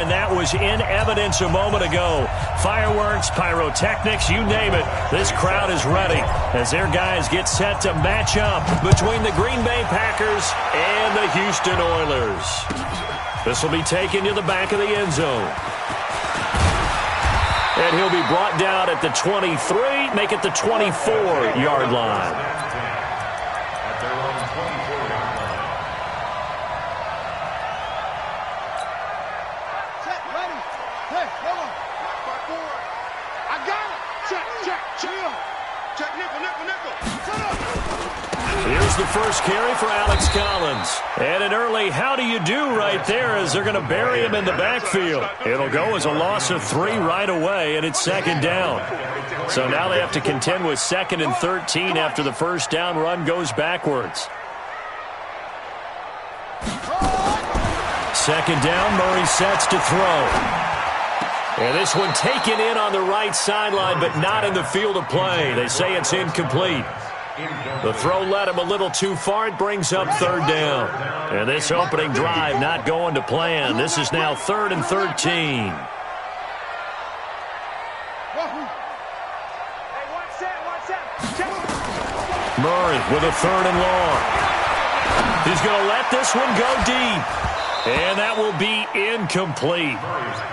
And that was in evidence a moment ago. Fireworks, pyrotechnics, you name it. This crowd is ready as their guys get set to match up between the Green Bay Packers and the Houston Oilers. This will be taken to the back of the end zone. And he'll be brought down at the 23, make it the 24-yard line. Here's the first carry for Alex Collins. And an early how do you do right there as they're going to bury him in the backfield. It'll go as a loss of 3 right away, and it's second down. So now they have to contend with 2nd and 13 after the first down run goes backwards. Second down, Murray sets to throw. And this one taken in on the right sideline, but not in the field of play. They say it's incomplete. The throw led him a little too far. It brings up 3rd down. And this opening drive not going to plan. This is now 3rd and 13. Murray with a 3rd and long. He's going to let this one go deep. And that will be incomplete.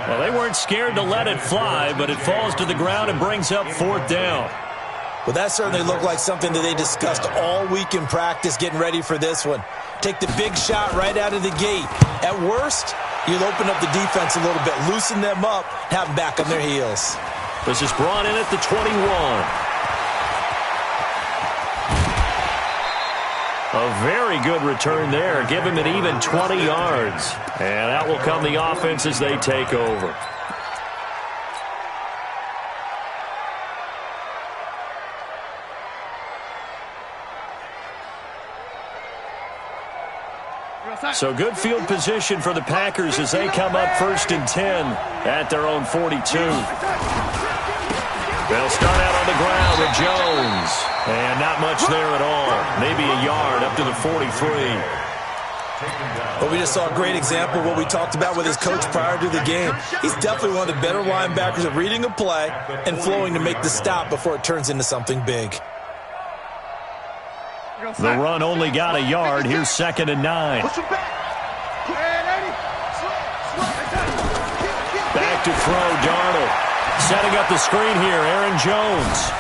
Well, they weren't scared to let it fly, but it falls to the ground and brings up 4th down. Well, that certainly looked like something that they discussed all week in practice getting ready for this one. Take the big shot right out of the gate. At worst, you'll open up the defense a little bit, loosen them up, have them back on their heels. This is brought in at the 21. A very good return there. Give him an even 20 yards. And that will come the offense as they take over. So good field position for the Packers as they come up 1st and 10 at their own 42. They'll start out on the ground with Jones. And not much there at all. Maybe a yard up to the 43. Well, we just saw a great example of what we talked about with his coach prior to the game. He's definitely one of the better linebackers at reading a play and flowing to make the stop before it turns into something big. The run only got a yard. Here's 2nd and 9. Back to throw, Darnold. Setting up the screen here, Aaron Jones.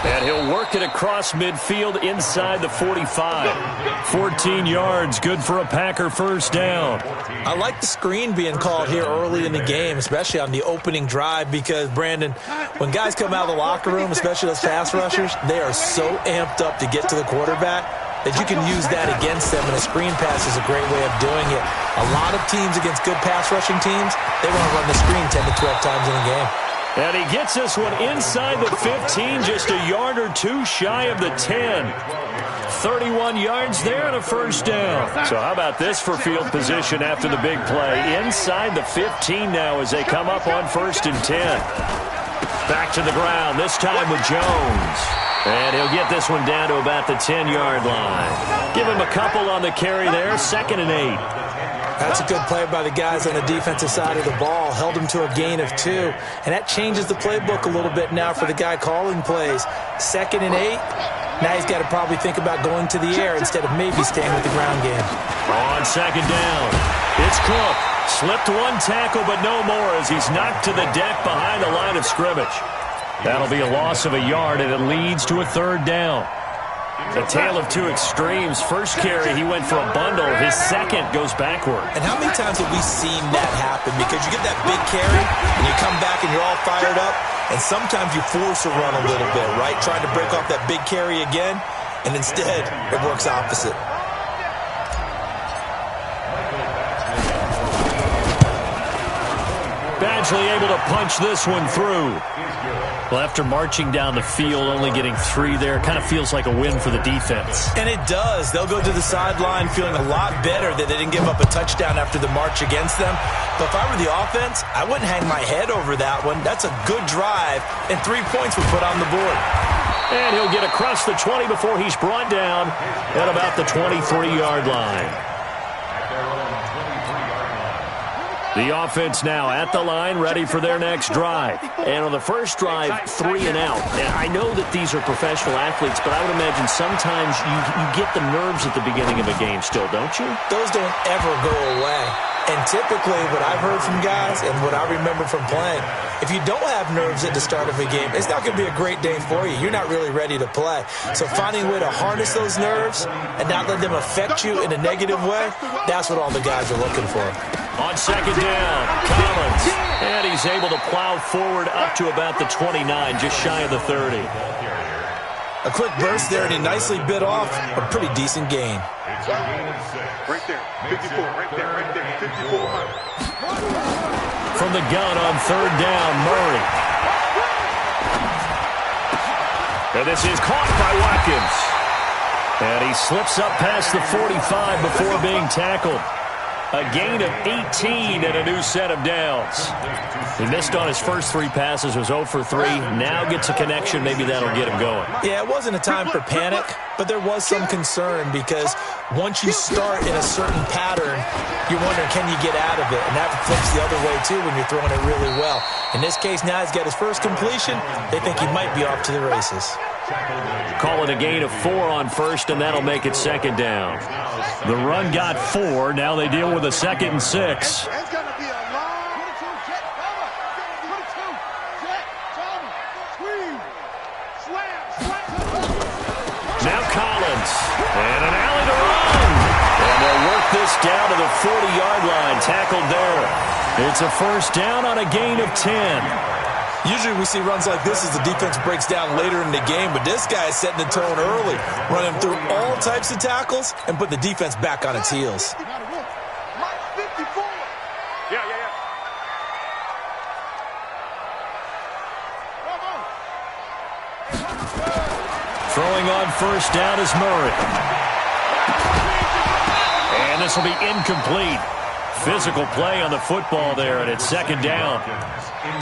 And he'll work it across midfield inside the 45. 14 yards, good for a Packer 1st down. I like the screen being called here early in the game, especially on the opening drive, because, Brandon, when guys come out of the locker room, especially those pass rushers, they are so amped up to get to the quarterback that you can use that against them, and a screen pass is a great way of doing it. A lot of teams against good pass rushing teams, they want to run the screen 10 to 12 times in a game. And he gets this one inside the 15, just a yard or 2 shy of the 10. 31 yards there and a 1st down. So how about this for field position after the big play? Inside the 15 now as they come up on 1st and 10. Back to the ground, this time with Jones. And he'll get this one down to about the 10-yard line. Give him a couple on the carry there, 2nd and 8. That's a good play by the guys on the defensive side of the ball. Held him to a gain of 2. And that changes the playbook a little bit now for the guy calling plays. 2nd and 8. Now he's got to probably think about going to the air instead of maybe staying with the ground game. On 2nd down, it's Cook. Slipped one tackle, but no more as he's knocked to the deck behind the line of scrimmage. That'll be a loss of a yard, and it leads to a 3rd down. A tale of 2 extremes. First carry, he went for a bundle. His second goes backward. And how many times have we seen that happen? Because you get that big carry, and you come back and you're all fired up, and sometimes you force a run a little bit, right? Trying to break off that big carry again, and instead it works opposite. Badgley able to punch this one through. Well, after marching down the field, only getting 3 there, kind of feels like a win for the defense. And it does. They'll go to the sideline feeling a lot better that they didn't give up a touchdown after the march against them. But if I were the offense, I wouldn't hang my head over that one. That's a good drive, and 3 points were put on the board. And he'll get across the 20 before he's brought down at about the 23-yard line. The offense now at the line, ready for their next drive. And on the first drive, 3 and out. And I know that these are professional athletes, but I would imagine sometimes you get the nerves at the beginning of a game still, don't you? Those don't ever go away. And typically what I've heard from guys and what I remember from playing, if you don't have nerves at the start of a game, it's not going to be a great day for you. You're not really ready to play. So finding a way to harness those nerves and not let them affect you in a negative way, that's what all the guys are looking for. On second down, Collins. And he's able to plow forward up to about the 29, just shy of the 30. A quick burst there, and he nicely bit off a pretty decent gain. Right there, 54, right there, 54. From the gun on third down, Murray. And this is caught by Watkins. And he slips up past the 45 before being tackled. A gain of 18 and a new set of downs. He missed on his first 3 passes, was 0 for 3. Now gets a connection. Maybe that'll get him going. Yeah, it wasn't a time for panic, but there was some concern because once you start in a certain pattern, you're wondering, can you get out of it? And that flips the other way, too, when you're throwing it really well. In this case, now he's got his first completion. They think he might be off to the races. Call it a gain of 4 on first, and that'll make it second down. The run got 4. Now they deal with a 2nd and 6. Now Collins. And an alley to run. And they'll work this down to the 40-yard line. Tackled there. It's a first down on a gain of 10. Usually we see runs like this as the defense breaks down later in the game, but this guy is setting the tone early, running through all types of tackles and put the defense back on its heels. Throwing on first down is Murray. And this will be incomplete. Physical play on the football there, and it's second down.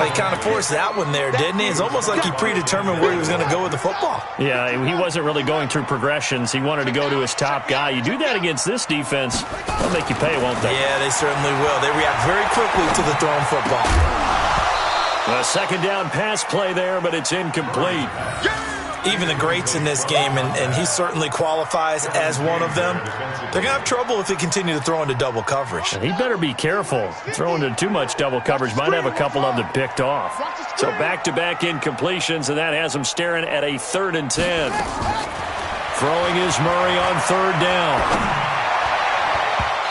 He kind of forced that one there, didn't he? It's almost like he predetermined where he was going to go with the football. Yeah, he wasn't really going through progressions. He wanted to go to his top guy. You do that against this defense, they'll make you pay, won't they? Yeah, they certainly will. They react very quickly to the thrown football. A second down pass play there, but it's incomplete. Even the greats in this game, and he certainly qualifies as one of them, they're going to have trouble if they continue to throw into double coverage. And he better be careful. Throwing into too much double coverage might have a couple of them picked off. So back-to-back incompletions, and that has him staring at a 3rd and 10. Throwing is Murray on third down.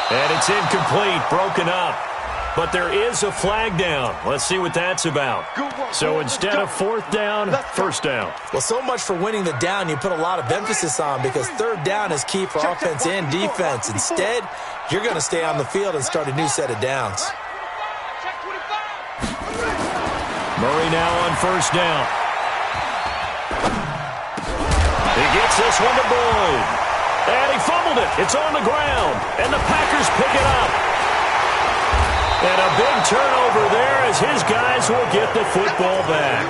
And it's incomplete, broken up. But there is a flag down. Let's see what that's about. So instead of 4th down, 1st down. Well, so much for winning the down you put a lot of emphasis on because 3rd down is key for offense and defense. Instead, you're going to stay on the field and start a new set of downs. Murray now on 1st down. He gets this one to Boyd. And he fumbled it. It's on the ground. And the Packers pick it up. And a big turnover there as his guys will get the football back.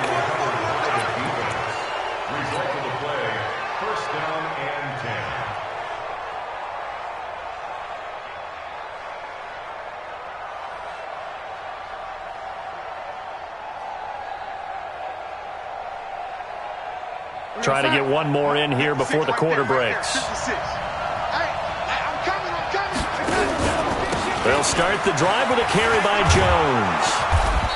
Result of the play, 1st down and 10. Try to get one more in here before the quarter breaks. They'll start the drive with a carry by Jones.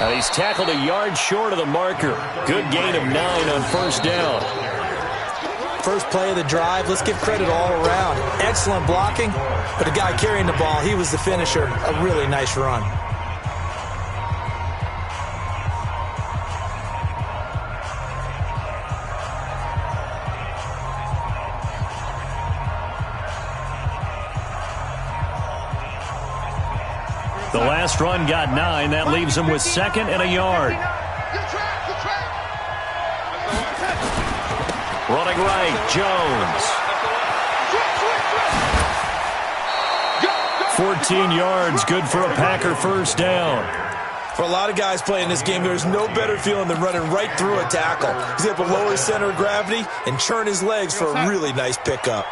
And he's tackled a yard short of the marker. Good gain of 9 on 1st down. First play of the drive, let's give credit all around. Excellent blocking, but the guy carrying the ball, he was the finisher. A really nice run. The last run got 9. That leaves him with 2nd and a yard. Running right, Jones. 14 yards, good for a Packer 1st down. For a lot of guys playing this game, there's no better feeling than running right through a tackle. He's able to lower his center of gravity and churn his legs for a really nice pickup.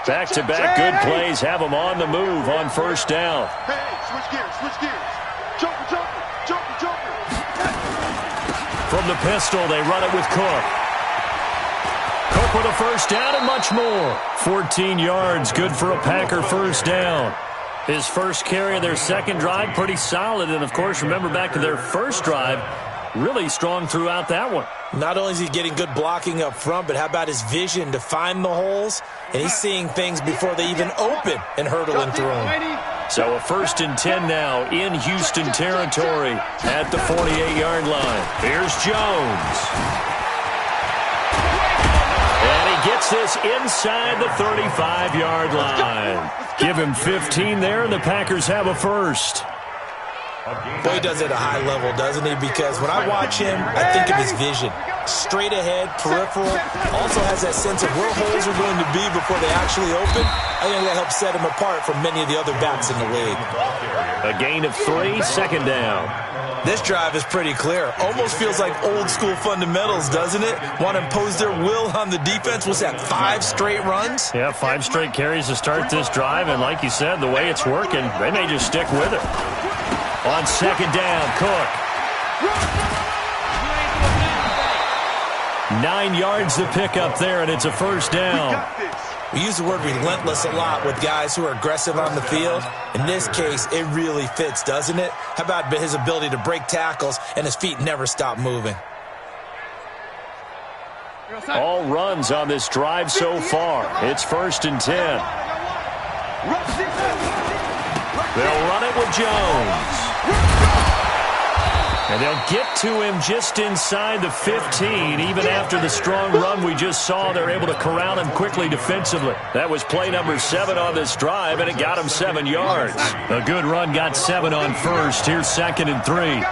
Back-to-back good plays have him on the move on 1st down. Hey, switch gears, switch gears. From the pistol, they run it with Cook. Cook with a first down and much more. 14 yards, good for a Packer first down. His first carry of their second drive, pretty solid. And, of course, remember back to their first drive, really strong throughout that one. Not only is he getting good blocking up front, but how about his vision to find the holes? And he's seeing things before they even open and hurdling through them. So a 1st and 10 now in Houston territory at the 48-yard line. Here's Jones. And he gets this inside the 35-yard line. Give him 15 there, and the Packers have a first. Boy, he does it at a high level, doesn't he? Because when I watch him, I think of his vision. Straight ahead, peripheral. Also has that sense of where holes are going to be before they actually open. I think that helps set him apart from many of the other backs in the league. A gain of 3, second down. This drive is pretty clear. Almost feels like old school fundamentals, doesn't it? Want to impose their will on the defense. Was that 5 straight runs? Yeah, 5 straight carries to start this drive. And like you said, the way it's working, they may just stick with it. On second down, Cook. 9 yards to pick up there, and it's a first down. We use the word relentless a lot with guys who are aggressive on the field. In this case, it really fits, doesn't it? How about his ability to break tackles and his feet never stop moving? All runs on this drive so far. It's 1st and 10. They'll run it with Jones. And they'll get to him just inside the 15. Even after the strong run we just saw, they're able to corral him quickly defensively. That was play number 7 on this drive, and it got him 7 yards. A good run got 7 on first. Here's 2nd and 3.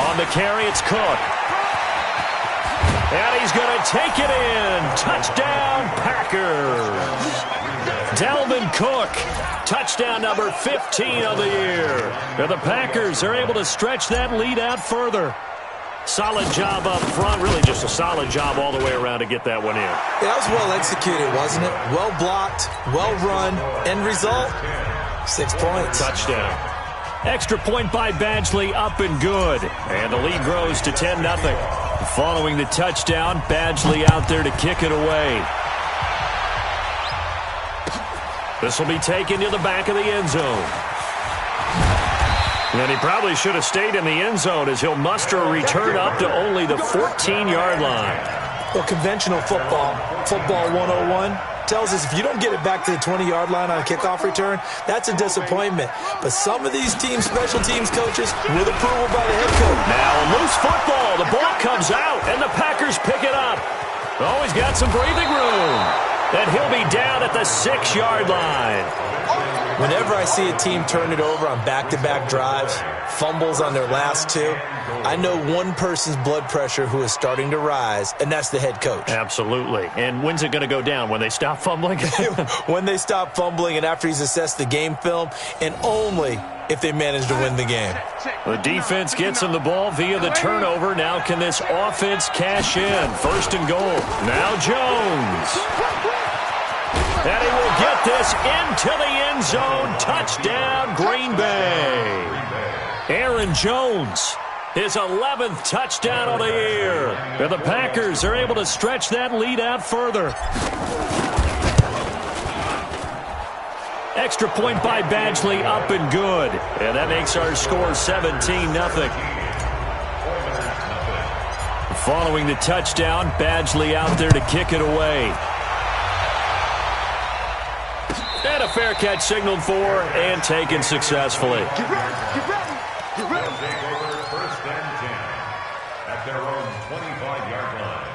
On the carry, it's Cook. And he's going to take it in. Touchdown, Packers. Dalvin Cook, touchdown number 15 of the year. And the Packers are able to stretch that lead out further. Solid job up front, really just a solid job all the way around to get that one in. That was well executed, wasn't it? Well blocked, well run. End result, 6 points. Touchdown. Extra point by Badgley, up and good. And the lead grows to 10-0. Following the touchdown, Badgley out there to kick it away. This will be taken to the back of the end zone. And he probably should have stayed in the end zone as he'll muster a return up to only the 14-yard line. Well, conventional football 101, tells us if you don't get it back to the 20-yard line on a kickoff return, that's a disappointment. But some of these teams, special teams coaches, with approval by the head coach. Now loose football. The ball comes out, and the Packers pick it up. Oh, he's got some breathing room. And he'll be down at the 6-yard line. Whenever I see a team turn it over on back-to-back drives, fumbles on their last 2, I know one person's blood pressure who is starting to rise, and that's the head coach. Absolutely. And when's it going to go down? When they stop fumbling? When they stop fumbling and after he's assessed the game film, and only if they manage to win the game. The defense gets him the ball via the turnover. Now can this offense cash in? 1st and goal. Now Jones. And he will get this into the end zone. Touchdown, Green Bay. Aaron Jones, his 11th touchdown of the year. And the Packers are able to stretch that lead out further. Extra point by Badgley, up and good. And that makes our score 17-0. Following the touchdown, Badgley out there to kick it away. And a fair catch signaled for and taken successfully. Get ready. 1st and 10 at their own 25-yard line.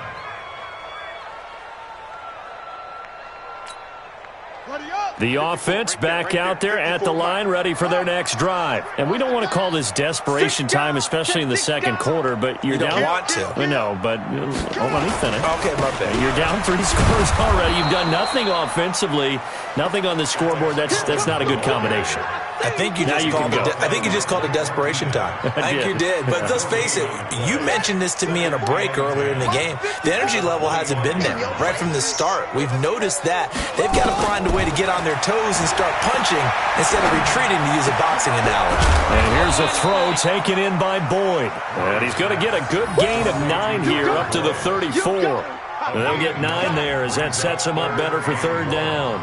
The offense back out there at the line, ready for their next drive. And we don't want to call this desperation time, especially in the second quarter, but you're down. You don't want to. We know, but let me finish. Okay, my bad. You're down 3 scores already. You've done nothing offensively, nothing on the scoreboard. That's not a good combination. I think you just called it desperation time. I think you did. But let's face it, you mentioned this to me in a break earlier in the game. The energy level hasn't been there right from the start. We've noticed that. They've got to find a way to get on their their toes and start punching instead of retreating, to use a boxing analogy. And here's a throw taken in by Boyd. And he's going to get a good gain of 9 here up to the 34. And they'll get 9 there as that sets him up better for third down.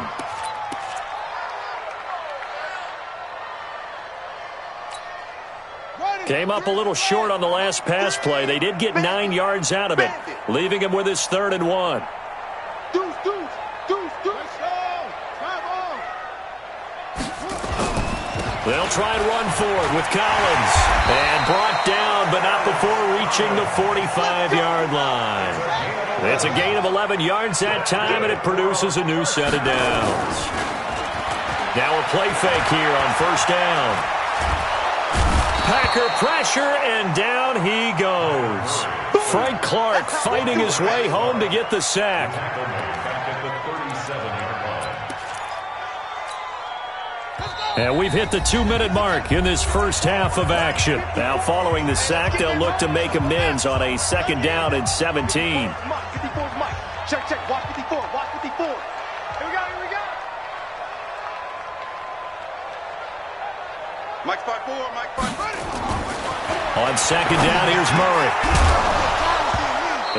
Came up a little short on the last pass play. They did get 9 yards out of it, leaving him with his 3rd and 1. They'll try and run for it with Collins. And brought down, but not before reaching the 45-yard line. It's a gain of 11 yards that time, and it produces a new set of downs. Now a play fake here on first down. Packer pressure, and down he goes. Frank Clark fighting his way home to get the sack. And we've hit the 2-minute mark in this first half of action. Now following the sack, they'll look to make amends on a 2nd down and 17. Check, watch 54, watch 54. Here we go. Mike 5-4, Mike 5-4. On 2nd down, here's Murray.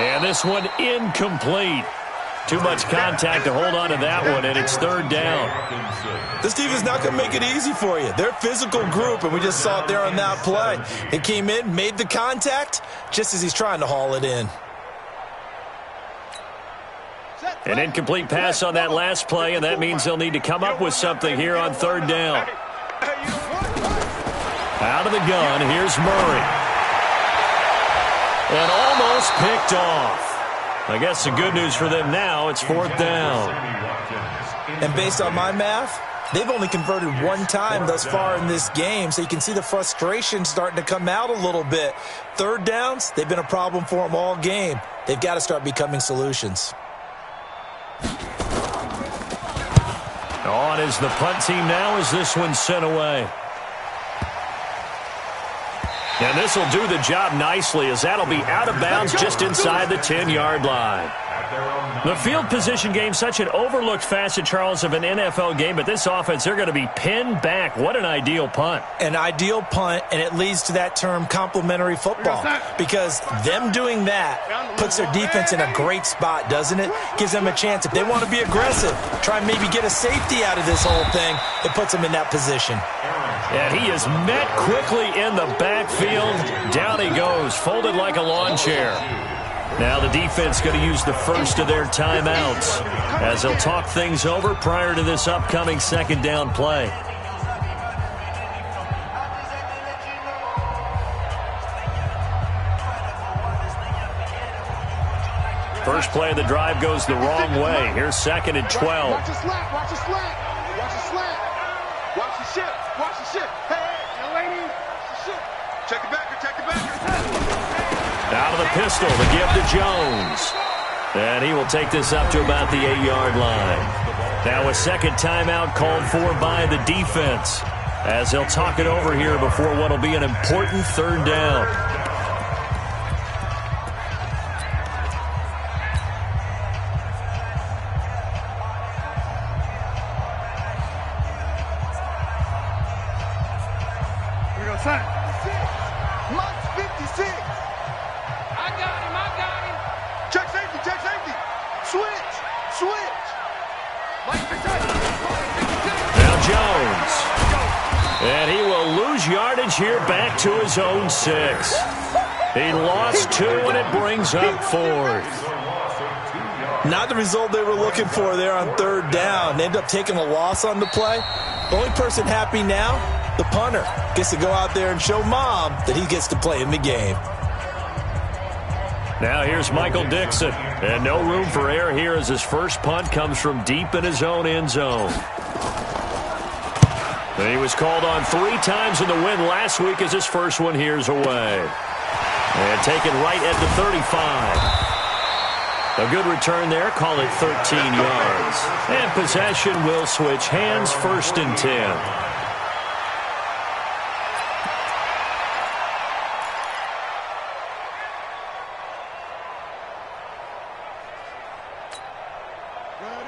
And this one incomplete. Too much contact to hold on to that one, and it's 3rd down. This defense is not going to make it easy for you. They're a physical group, and we just saw it there on that play. He came in, made the contact, just as he's trying to haul it in. An incomplete pass on that last play, and that means they'll need to come up with something here on 3rd down. Out of the gun, here's Murray. And almost picked off. I guess the good news for them now, it's 4th down. And based on my math, they've only converted 1 time thus far in this game, so you can see the frustration starting to come out a little bit. 3rd downs, they've been a problem for them all game. They've got to start becoming solutions. On is the punt team now as this one's sent away. And this will do the job nicely as that'll be out of bounds just inside the 10-yard line. The field position game, such an overlooked facet, Charles, of an NFL game, but this offense, they're going to be pinned back. What an ideal punt. An ideal punt, and it leads to that term complementary football, because them doing that puts their defense in a great spot, doesn't it? Gives them a chance. If they want to be aggressive, try and maybe get a safety out of this whole thing, it puts them in that position. And he is met quickly in the backfield. Down he goes, folded like a lawn chair. Now the defense going to use the first of their timeouts as they'll talk things over prior to this upcoming 2nd down play. First play of the drive goes the wrong way. Here's 2nd and 12. Watch the slant, watch the slant, watch the slant. Watch the ship, watch the ship. Hey, young lady, watch the ship. Check the backer, check the backer. Out of the pistol to give to Jones. And he will take this up to about the 8-yard line. Now a 2nd timeout called for by the defense as they'll talk it over here before what will be an important 3rd down. Mike's 56. I got him. Check safety, check safety. Switch. Now Jones. And he will lose yardage here back to his own 6. He lost 2, and it brings up 4th. Not the result they were looking for there on 3rd down. They ended up taking a loss on the play. The only person happy now, the punter, gets to go out there and show Mom that he gets to play in the game. Now here's Michael Dixon. And no room for error here as his first punt comes from deep in his own end zone. And he was called on 3 times in the win last week as his first one here's away. And taken right at the 35. A good return there, call it 13 yards. And possession will switch hands, 1st and 10.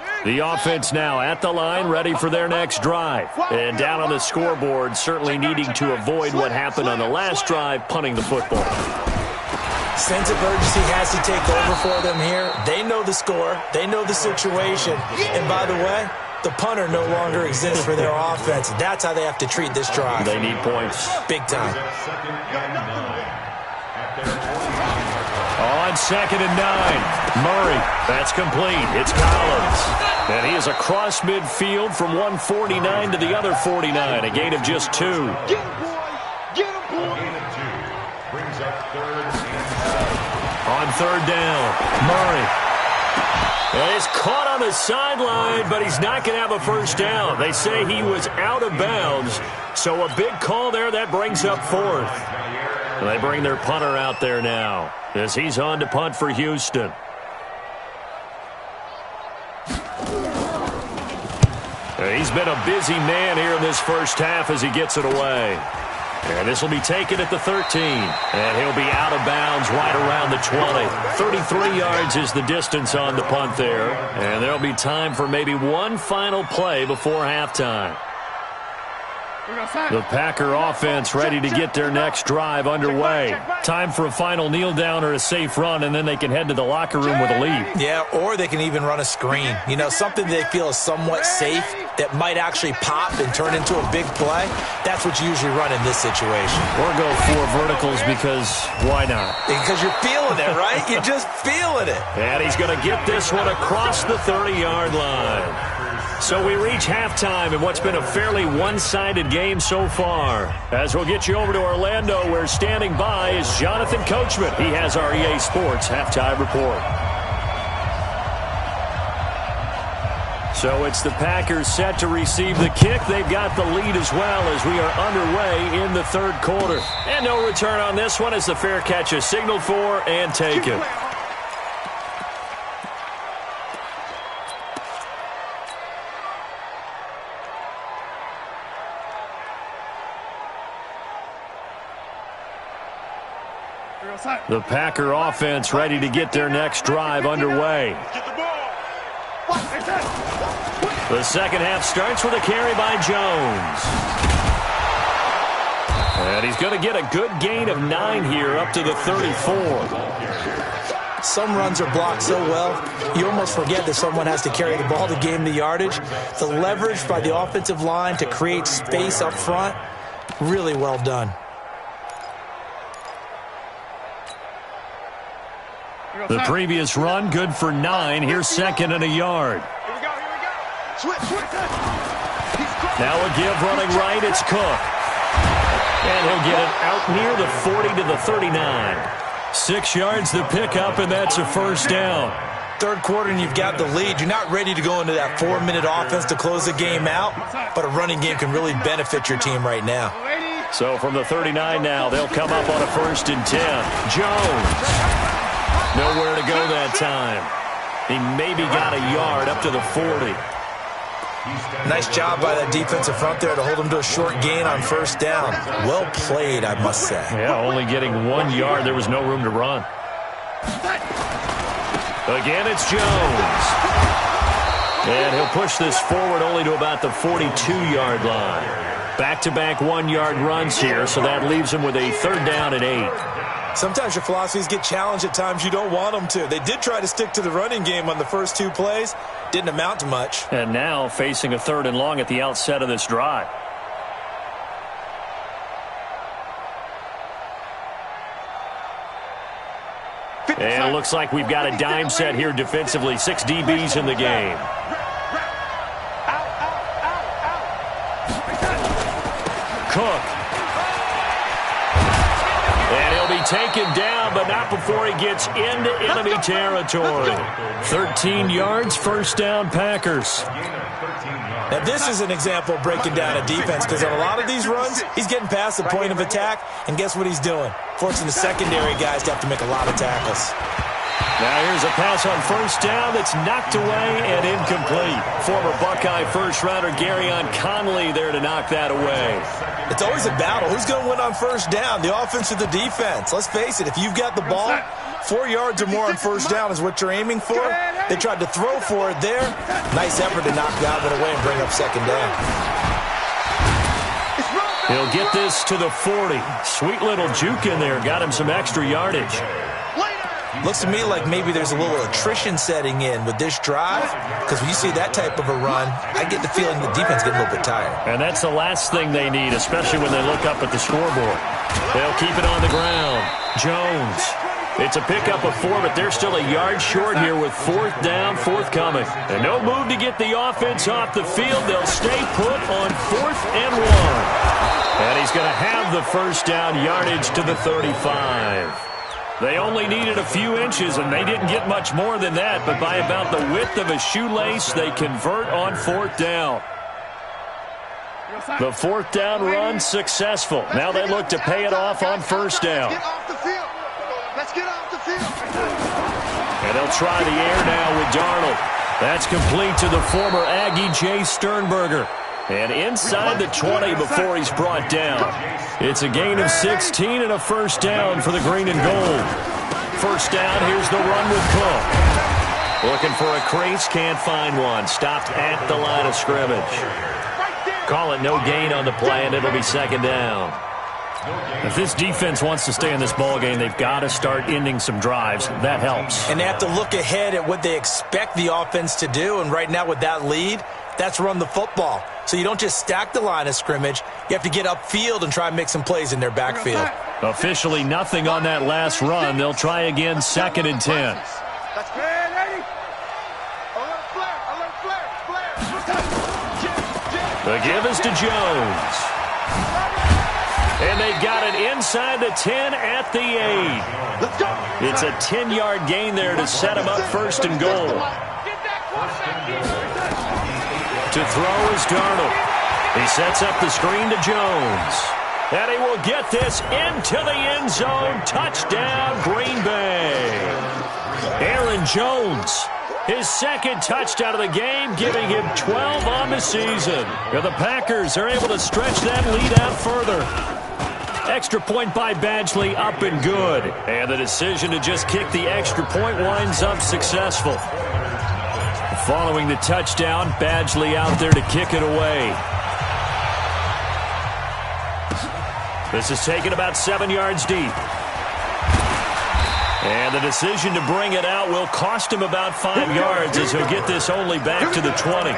Ready? The offense now at the line, ready for their next drive. And down on the scoreboard, certainly needing to avoid what happened on the last drive, punting the football. Sense of urgency has to take over for them here. They know the score. They know the situation. And by the way, the punter no longer exists for their offense. That's how they have to treat this drive. They need points. Big time. On 2nd and 9, Murray. That's complete. It's Collins. And he is across midfield from 149 to the other 49. A gain of just 2. Get him, boy. Get him, boy. Gain of 2. Brings up 3rd and 7. On 3rd down, Murray. And he's caught on the sideline, but he's not going to have a first down. They say he was out of bounds. So a big call there. That brings up 4th. And they bring their punter out there now as he's on to punt for Houston. He's been a busy man here in this first half as he gets it away. And this will be taken at the 13. And he'll be out of bounds right around the 20. 33 yards is the distance on the punt there. And there'll be time for maybe one final play before halftime. The Packer offense ready to get their next drive underway. Time for a final kneel down or a safe run, and then they can head to the locker room with a lead. Yeah, or they can even run a screen. You know, something they feel is somewhat safe that might actually pop and turn into a big play. That's what you usually run in this situation. Or go 4 verticals because why not? Because you're feeling it, right? You're just feeling it. And he's going to get this one across the 30-yard line. So we reach halftime in what's been a fairly one-sided game so far. As we'll get you over to Orlando, where standing by is Jonathan Coachman. He has our EA Sports halftime report. So it's the Packers set to receive the kick. They've got the lead as well as we are underway in the 3rd quarter. And no return on this one as the fair catch is signaled for and taken. The Packer offense ready to get their next drive underway. The second half starts with a carry by Jones. And he's going to get a good gain of 9 here up to the 34. Some runs are blocked so well, you almost forget that someone has to carry the ball to gain the yardage. The leverage by the offensive line to create space up front, really well done. The previous run, good for 9. Here's 2nd and a yard. Now a give running right, it's Cook. And he'll get it out near the 40 to the 39. 6 yards the pickup, and that's a first down. 3rd quarter and you've got the lead. You're not ready to go into that 4-minute offense to close the game out, but a running game can really benefit your team right now. So from the 39 now, they'll come up on a 1st and 10. Jones. Nowhere to go that time. He maybe got a yard up to the 40. Nice job by that defensive front there to hold him to a short gain on 1st down. Well played, I must say. Yeah, only getting 1 yard. There was no room to run. Again, it's Jones. And he'll push this forward only to about the 42-yard line. Back-to-back 1-yard runs here, so that leaves him with a 3rd down and 8. Sometimes your philosophies get challenged at times you don't want them to. They did try to stick to the running game on the first 2 plays. Didn't amount to much. And now facing a 3rd and long at the outset of this drive. And it looks like we've got a dime set here defensively. 6 DBs in the game. Cook. And he'll be taken down, but not before he gets into enemy territory. 13 yards, first down, Packers. Now, this is an example of breaking down a defense, because on a lot of these runs, he's getting past the point of attack, and guess what he's doing? Forcing the secondary guys to have to make a lot of tackles. Now here's a pass on first down that's knocked away and incomplete. Former Buckeye first-rounder Garyon Conley there to knock that away. It's always a battle. Who's going to win on first down, the offense or the defense? Let's face it, if you've got the ball, 4 yards or more on first down is what you're aiming for. They tried to throw for it there. Nice effort to knock that one away and bring up second down. He'll get this to the 40. Sweet little juke in there. Got him some extra yardage. Looks to me like maybe there's a little attrition setting in with this drive, because when you see that type of a run, I get the feeling the defense getting a little bit tired. And that's the last thing they need, especially when they look up at the scoreboard. They'll keep it on the ground. Jones. It's a pickup of 4, but they're still a yard short here with fourth down forthcoming. And no move to get the offense off the field. They'll stay put on 4th and 1. And he's going to have the first down yardage to the 35. They only needed a few inches, and they didn't get much more than that. But by about the width of a shoelace, they convert on 4th down. The 4th down run successful. Now they look to pay it off on first down. Let's get off the field. And they'll try the air now with Darnold. That's complete to the former Aggie Jay Sternberger. And inside the 20 before he's brought down. It's a gain of 16 and a first down for the green and gold. First down, here's the run with Cook. Looking for a crease, can't find one. Stopped at the line of scrimmage. Call it no gain on the play, and it'll be second down. If this defense wants to stay in this ballgame, they've got to start ending some drives. That helps. And they have to look ahead at what they expect the offense to do. And right now with that lead, that's run the football. So you don't just stack the line of scrimmage. You have to get upfield and try and make some plays in their backfield. Officially nothing on that last run. They'll try again, 2nd and 10. That's good, Eddie. Alert flare. The give is to Jones. And they've got it inside the 10 at the 8. Let's go. It's a 10-yard gain there to set him up 1st and goal. To throw is Darnold. He sets up the screen to Jones. And he will get this into the end zone. Touchdown, Green Bay. Aaron Jones, his 2nd touchdown of the game, giving him 12 on the season. And the Packers are able to stretch that lead out further. Extra point by Badgley, up and good. And the decision to just kick the extra point winds up successful. Following the touchdown, Badgley out there to kick it away. This is taken about 7 yards deep. And the decision to bring it out will cost him about 5 yards as he'll get this only back to the 20.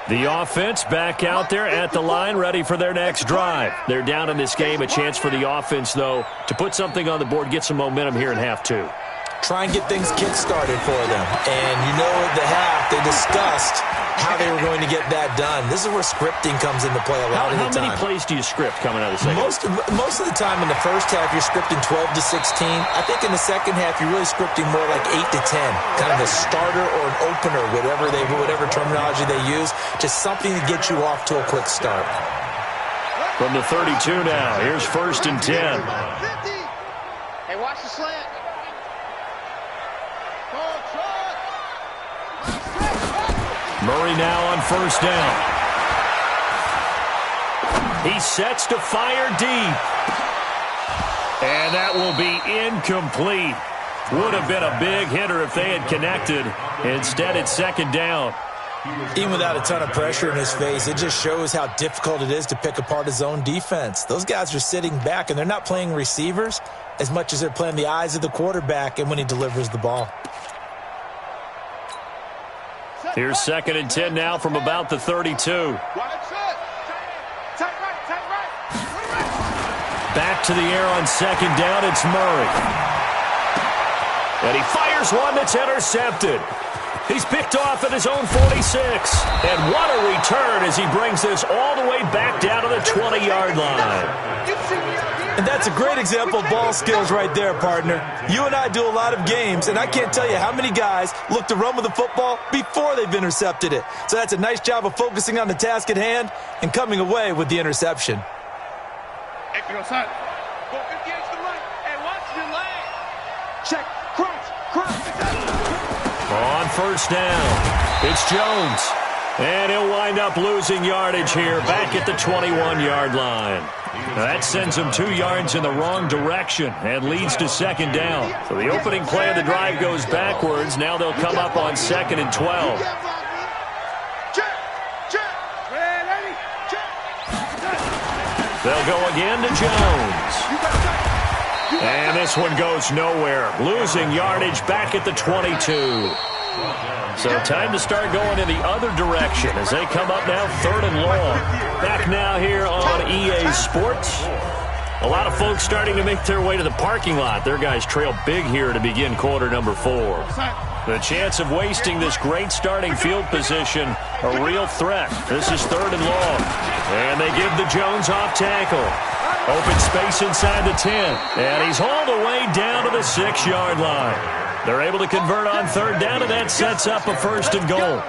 The offense back out there at the line, ready for their next drive. They're down in this game. A chance for the offense, though, to put something on the board, get some momentum here in half 2. Try and get things kick-started for them. And you know at the half, they discussed how they were going to get that done. This is where scripting comes into play a lot of the time. How many plays do you script coming out of the second? Most of the time in the first half, you're scripting 12 to 16. I think in the second half, you're really scripting more like 8 to 10. Kind of a starter or an opener, whatever terminology they use. Just something to get you off to a quick start. From the 32 now, here's 1st and 10. 50. Hey, watch the slant. Murray now on first down. He sets to fire deep. And that will be incomplete. Would have been a big hitter if they had connected. Instead, it's 2nd down. Even without a ton of pressure in his face, it just shows how difficult it is to pick apart his own defense. Those guys are sitting back, and they're not playing receivers as much as they're playing the eyes of the quarterback and when he delivers the ball. Here's 2nd and 10 now from about the 32. Back to the air on 2nd down, it's Murray. And he fires one that's intercepted. He's picked off at his own 46. And what a return as he brings this all the way back down to the 20-yard line. And that's a great example of ball skills right there, partner. You and I do a lot of games, and I can't tell you how many guys look to run with the football before they've intercepted it. So that's a nice job of focusing on the task at hand and coming away with the interception. Hey, go outside. Go 58 to the right. Hey, watch your leg. Check. Crouch. On first down, it's Jones. And he'll wind up losing yardage here back at the 21-yard line. That sends him 2 yards in the wrong direction and leads to second down. So the opening play of the drive goes backwards. Now they'll come up on 2nd and 12. They'll go again to Jones. And this one goes nowhere. Losing yardage back at the 22. So time to start going in the other direction as they come up now 3rd and long. Back now here on EA Sports. A lot of folks starting to make their way to the parking lot. Their guys trail big here to begin quarter number 4. The chance of wasting this great starting field position, a real threat. This is 3rd and long. And they give the Jones off tackle. Open space inside the 10. And he's hauled away down to the 6-yard line. They're able to convert on 3rd down, and that sets up a 1st and goal.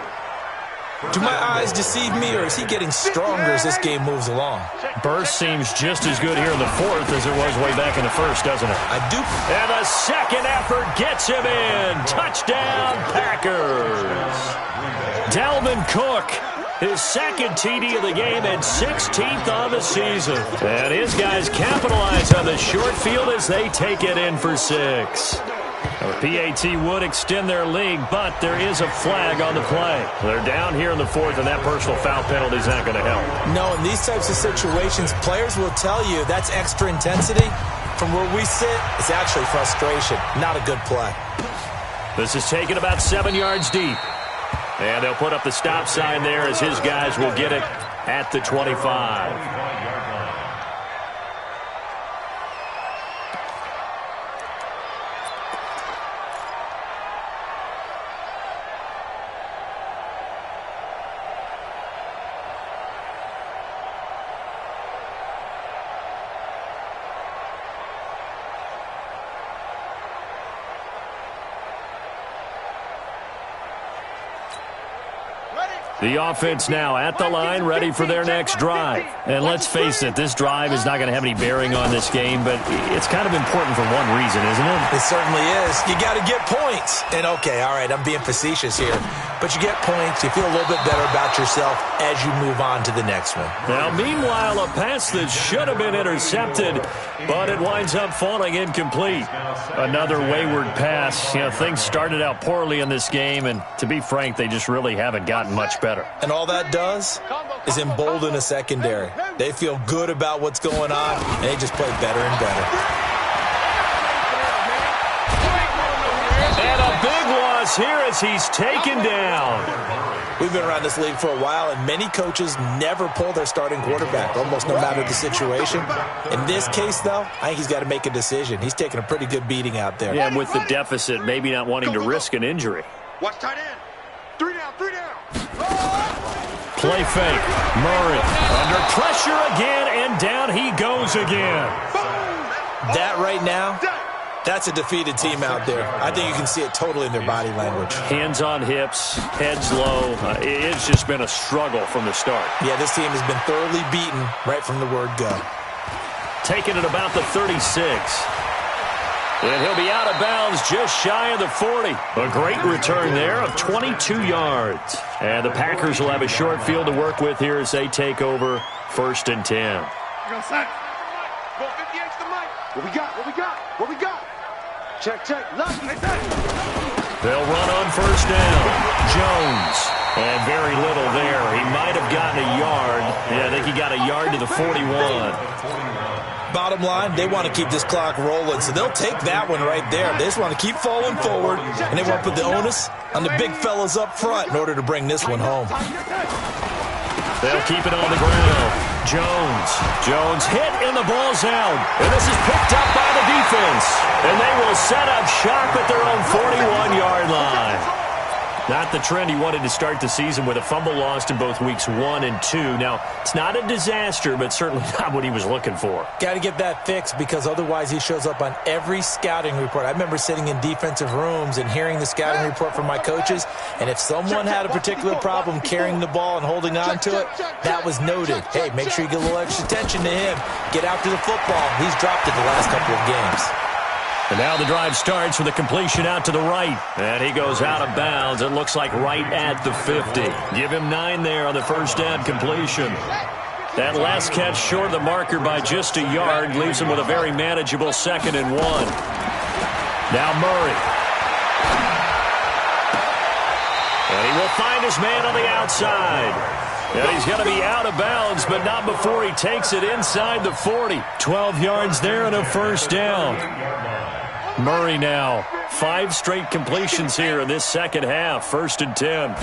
Do my eyes deceive me, or is he getting stronger as this game moves along? Burst seems just as good here in the 4th as it was way back in the 1st, doesn't it? I do. And the second effort gets him in. Touchdown, Packers. Dalvin Cook, his 2nd TD of the game and 16th on the season. And his guys capitalize on the short field as they take it in for 6. The PAT would extend their lead, but there is a flag on the play. They're down here in the 4th, and that personal foul penalty is not going to help. No, in these types of situations, players will tell you that's extra intensity. From where we sit, it's actually frustration, not a good play. This is taken about 7 yards deep. And they'll put up the stop sign there as his guys will get it at the 25. The offense now at the line, ready for their next drive. And let's face it, this drive is not going to have any bearing on this game, but it's kind of important for one reason, isn't it? It certainly is. You got to get points. And, okay, all right, I'm being facetious here. But you get points, you feel a little bit better about yourself as you move on to the next one. Now, meanwhile, a pass that should have been intercepted, but it winds up falling incomplete. Another wayward pass. You know, things started out poorly in this game, and to be frank, they just really haven't gotten much better. And all that does is embolden a secondary. They feel good about what's going on, and they just play better and better. And a big loss here as he's taken down. We've been around this league for a while, and many coaches never pull their starting quarterback, almost no matter the situation. In this case, though, I think he's got to make a decision. He's taking a pretty good beating out there. Yeah, and with the deficit, maybe not wanting to risk an injury. Watch tight end. 3 down. Play fake. Murray under pressure again, and down he goes again. That right now, that's a defeated team out there. I think you can see it totally in their body language. Hands on hips, heads low. It's just been a struggle from the start. Yeah, this team has been thoroughly beaten right from the word go. Taking it about the 36. And he'll be out of bounds just shy of the 40. A great return there of 22 yards. And the Packers will have a short field to work with here as they take over 1st and 10. Go 58 to the mic. What we got? Check. Left. They'll run on 1st down. Jones. And very little there. He might have gotten a yard. Yeah, I think he got a yard to the 41. Bottom line, they want to keep this clock rolling, so they'll take that one right there. They just want to keep falling forward, and they want to put the onus on the big fellas up front in order to bring this one home. They'll keep it on the ground. Jones hit, and the ball's out. And this is picked up by the defense. And they will set up shop at their own 41-yard line. Not the trend he wanted to start the season with a fumble lost in both weeks 1 and 2. Now, it's not a disaster, but certainly not what he was looking for. Got to get that fixed because otherwise he shows up on every scouting report. I remember sitting in defensive rooms and hearing the scouting report from my coaches, and if someone had a particular problem carrying the ball and holding on to it, that was noted. Hey, make sure you get a little extra attention to him. Get after the football. He's dropped it the last couple of games. And now the drive starts with a completion out to the right. And he goes out of bounds. It looks like right at the 50. Give him 9 there on the first down completion. That last catch short of the marker by just a yard leaves him with a very manageable 2nd and 1. Now Murray. And he will find his man on the outside. And he's going to be out of bounds, but not before he takes it inside the 40. 12 yards there and a first down. Murray now, 5 straight completions here in this second half. 1st and 10.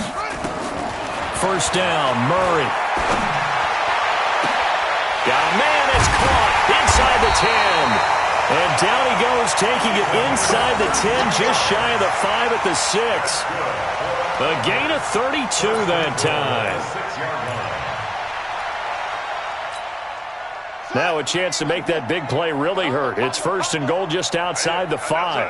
First down, Murray. Got a man that's caught inside the 10. And down he goes, taking it inside the 10, just shy of the 5 at the 6. A gain of 32 that time. Now a chance to make that big play really hurt. It's 1st and goal just outside the 5.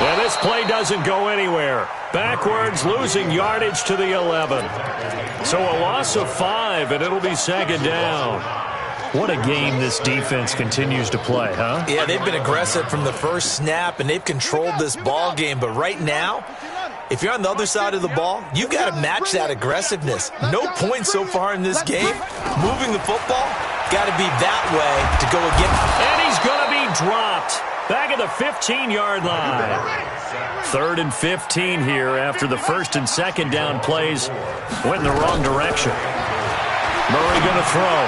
And this play doesn't go anywhere. Backwards, losing yardage to the 11. So a loss of 5, and it'll be 2nd down. What a game this defense continues to play, huh? Yeah, they've been aggressive from the first snap, and they've controlled this ball game. But right now, if you're on the other side of the ball, you've got to match that aggressiveness. No points so far in this game. Moving the football, got to be that way to go again. And he's going to be dropped back at the 15-yard line. 3rd and 15 here after the 1st and 2nd down plays went in the wrong direction. Murray going to throw.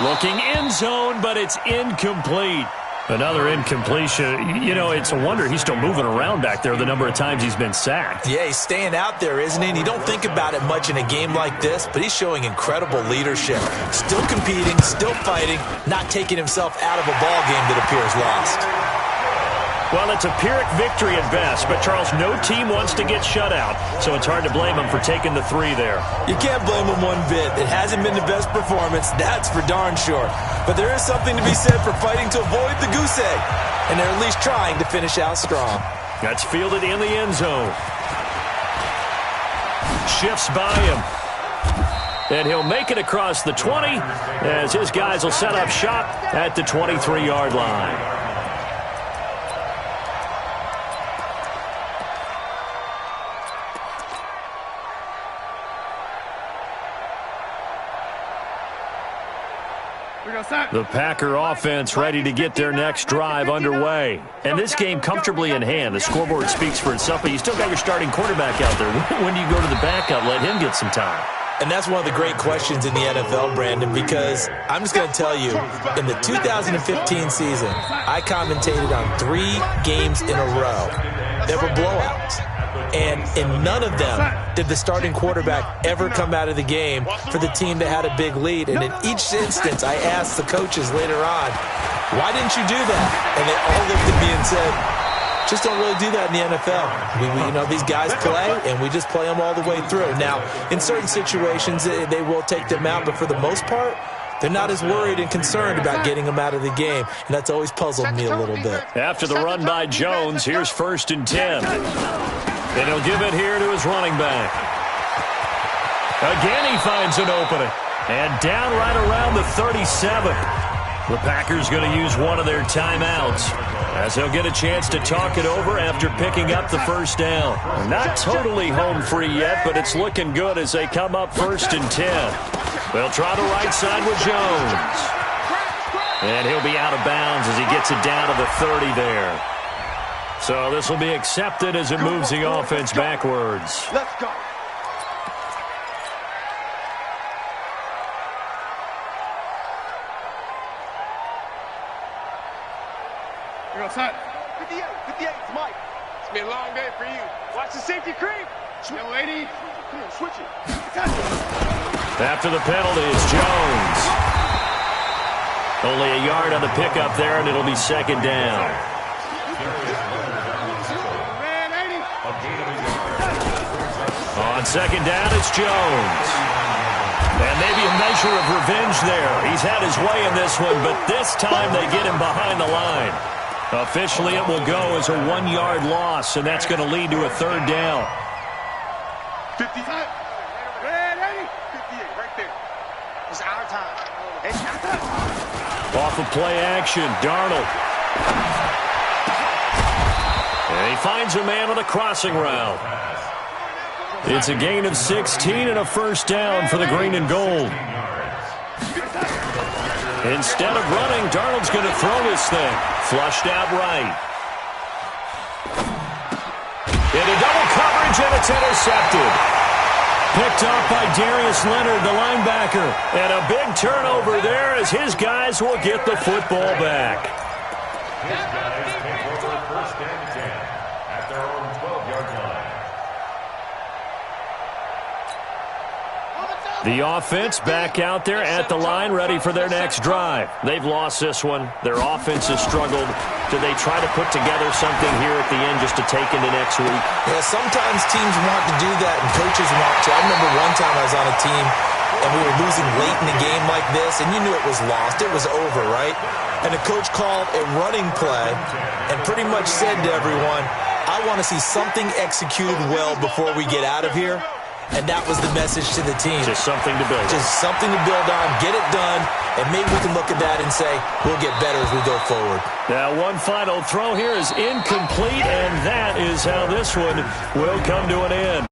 Looking end zone, but it's incomplete. Another incompletion. You know, it's a wonder he's still moving around back there the number of times he's been sacked. Yeah, he's staying out there, isn't he? And you don't think about it much in a game like this, but he's showing incredible leadership. Still competing, still fighting, not taking himself out of a ball game that appears lost. Well, it's a Pyrrhic victory at best, but, Charles, no team wants to get shut out, so it's hard to blame him for taking the 3 there. You can't blame him one bit. It hasn't been the best performance, that's for darn sure. But there is something to be said for fighting to avoid the goose egg, and they're at least trying to finish out strong. That's fielded in the end zone. Shifts by him. And he'll make it across the 20 as his guys will set up shop at the 23-yard line. The Packer offense ready to get their next drive underway. And this game comfortably in hand. The scoreboard speaks for itself, but you still got your starting quarterback out there. When do you go to the backup, let him get some time? And that's one of the great questions in the NFL, Brandon, because I'm just going to tell you, in the 2015 season, I commentated on 3 games in a row that were blowouts. And in none of them did the starting quarterback ever come out of the game for the team that had a big lead. And in each instance, I asked the coaches later on, why didn't you do that? And they all looked at me and said, just don't really do that in the NFL. You know, these guys play, and we just play them all the way through. Now, in certain situations, they will take them out, but for the most part, they're not as worried and concerned about getting them out of the game, and that's always puzzled me a little bit. After the run by Jones, here's 1st and 10. And he'll give it here to his running back. Again, he finds an opening. And down right around the 37. The Packers going to use one of their timeouts as they'll get a chance to talk it over after picking up the first down. Not totally home free yet, but it's looking good as they come up 1st and 10. They'll try the right side with Jones. And he'll be out of bounds as he gets it down to the 30 there. So this will be accepted as it moves the offense backwards. Let's go. Here goes Hunt. 58, it's Mike. It's been a long day for you. Watch the safety creep. Young lady. Come on, switch it. After the penalty, it's Jones. Only a yard on the pickup there, and it'll be 2nd down. On second down, it's Jones. And maybe a measure of revenge there. He's had his way in this one, but this time they get him behind the line. Officially, it will go as a 1-yard loss, and that's going to lead to a third down. 50. Red 80. 58, right there. It's our time. Off of play action, Darnold. And he finds a man on a crossing route. It's a gain of 16 and a first down for the green and gold. Instead of running, Darnold's going to throw this thing. Flushed out right. Into double coverage, and it's intercepted. Picked off by Darius Leonard, the linebacker. And a big turnover there as his guys will get the football back. His guys take over first and 10 at their own 12-yard line. The offense back out there at the line, ready for their next drive. They've lost this one. Their offense has struggled. Do they try to put together something here at the end just to take into next week? Yeah, sometimes teams want to do that, and coaches want to. I remember one time I was on a team, and we were losing late in the game like this, and you knew it was lost. It was over, right? And the coach called a running play and pretty much said to everyone, I want to see something executed well before we get out of here. And that was the message to the team. Just something to build on. Just something to build on, get it done, and maybe we can look at that and say, we'll get better as we go forward. Now, one final throw here is incomplete, and that is how this one will come to an end.